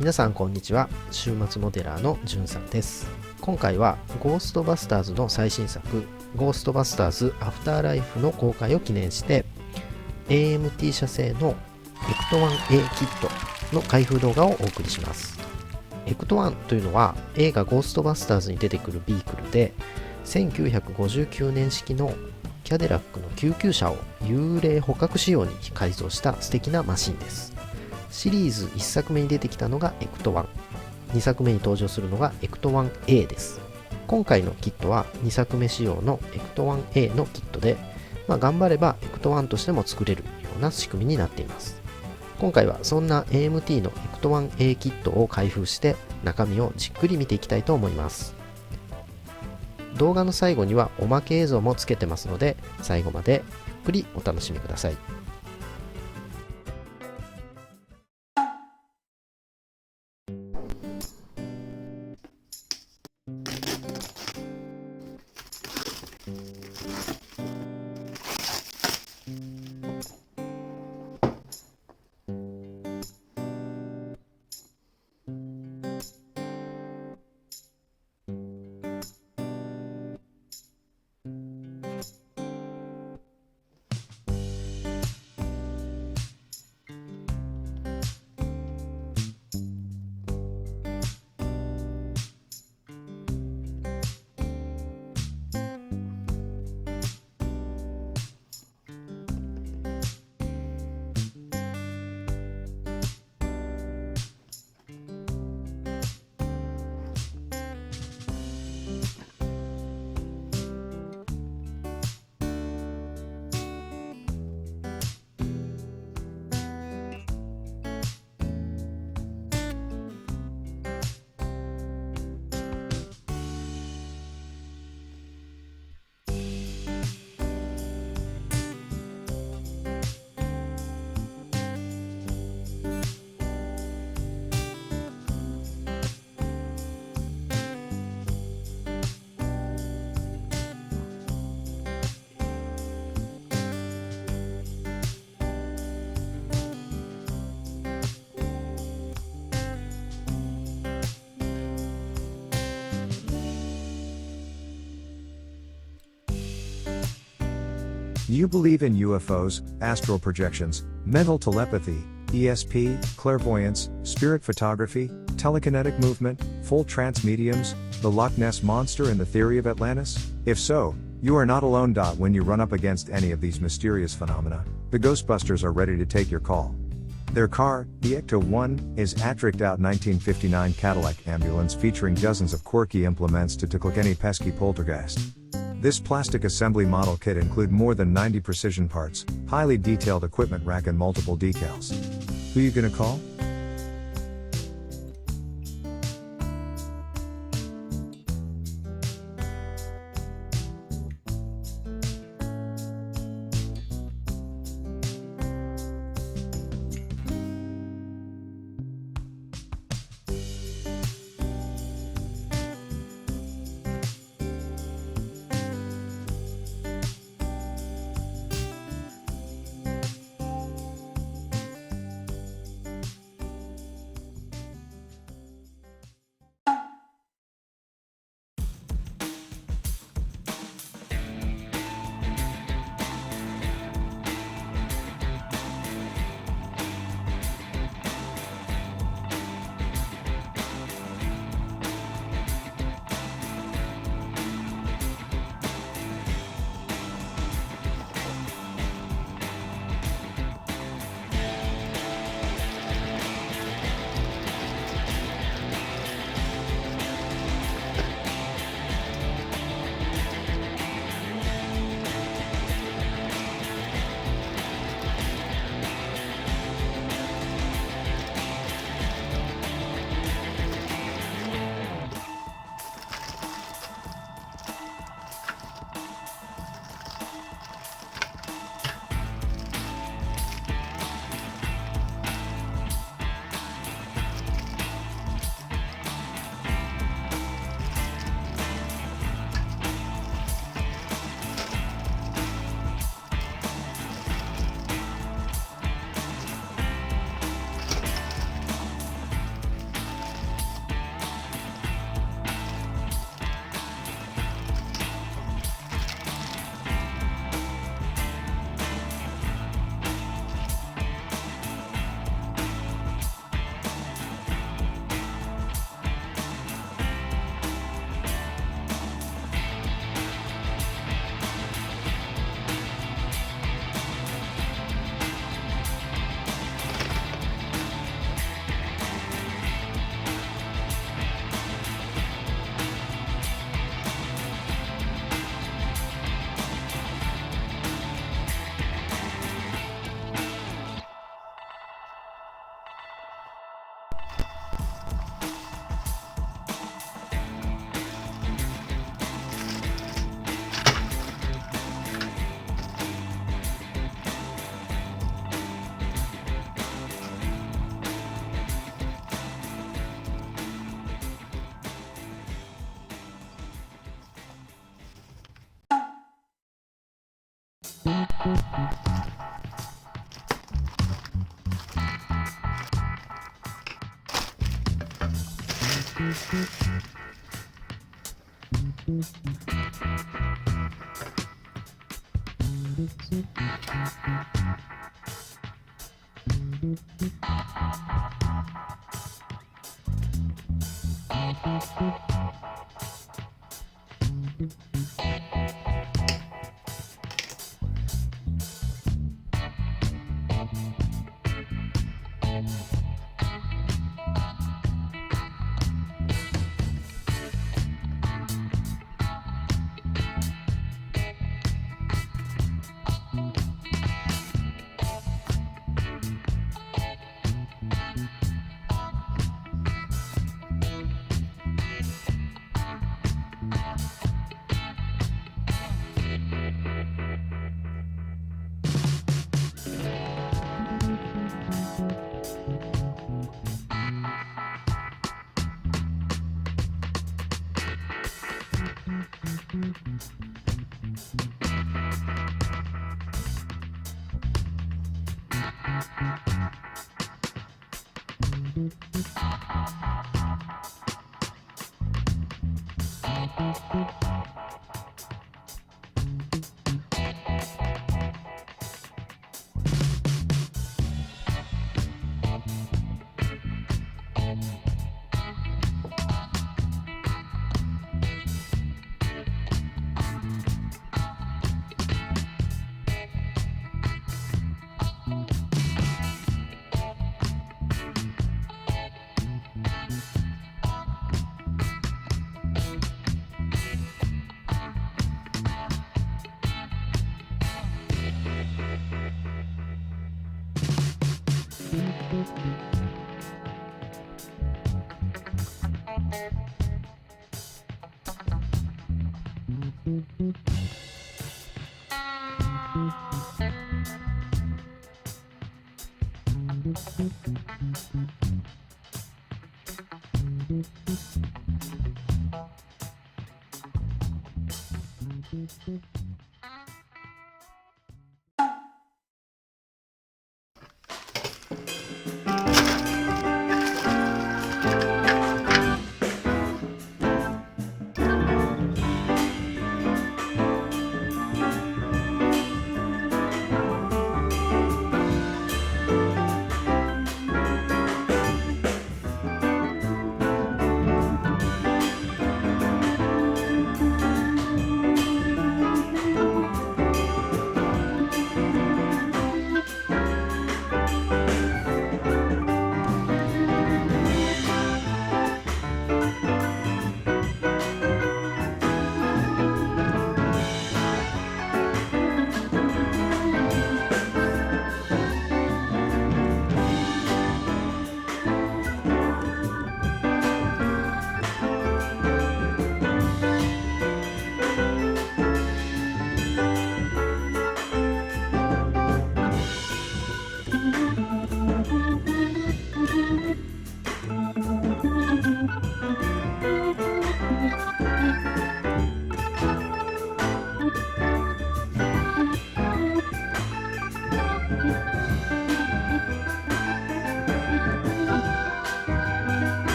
皆さんこんにちは。週末モデラーのじゅんさんです。今回はゴーストバスターズの最新作ゴーストバスターズアフターライフの公開を記念して AMT 社製の ECTO-1A キットの開封動画をお送りします。ECTO-1 というのは映画ゴーストバスターズに出てくるビークルで、1959年式のキャデラックの救急車を幽霊捕獲仕様に改造した素敵なマシンです。シリーズ1作目に出てきたのが ECTO-1、2作目に登場するのが ECTO-1A です。今回のキットは2作目仕様の ECTO-1A のキットで、頑張れば ECTO-1 としても作れるような仕組みになっています。今回はそんな AMT の ECTO-1A キットを開封して中身をじっくり見ていきたいと思います。動画の最後にはおまけ映像もつけてますので、最後までゆっくりお楽しみください。You believe in UFOs, astral projections, mental telepathy, ESP, clairvoyance, spirit photography, telekinetic movement, full trance mediums, the Loch Ness Monster and the theory of Atlantis? If so, you are not alone. When you run up against any of these mysterious phenomena, the Ghostbusters are ready to take your call. Their car, the ECTO-1, is a tricked out 1959 Cadillac ambulance featuring dozens of quirky implements to tickle any pesky poltergeist. This plastic assembly model kit include more than 90 precision parts, highly detailed equipment rack and multiple decals. Who you gonna call?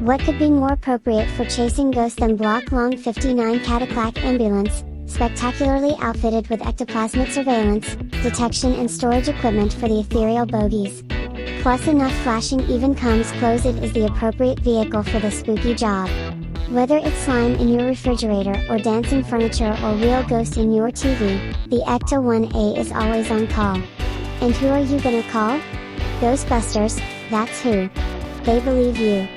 What could be more appropriate for chasing ghosts than block-long 59 Cadillac ambulance, spectacularly outfitted with ectoplasmic surveillance, detection and storage equipment for the ethereal bogies. Plus enough flashing even comes close, it is the appropriate vehicle for the spooky job. Whether it's slime in your refrigerator or dancing furniture or real ghosts in your TV, the ECTO-1A is always on call. And who are you gonna call? Ghostbusters, that's who. They believe you.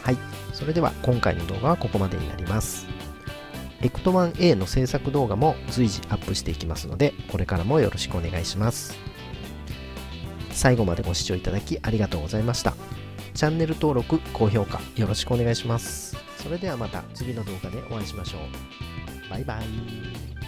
はい、それでは今回の動画はここまでになります。ECTO-1A の制作動画も随時アップしていきますので、これからもよろしくお願いします。最後までご視聴いただきありがとうございました。チャンネル登録、高評価よろしくお願いします。それではまた次の動画でお会いしましょう。バイバイ。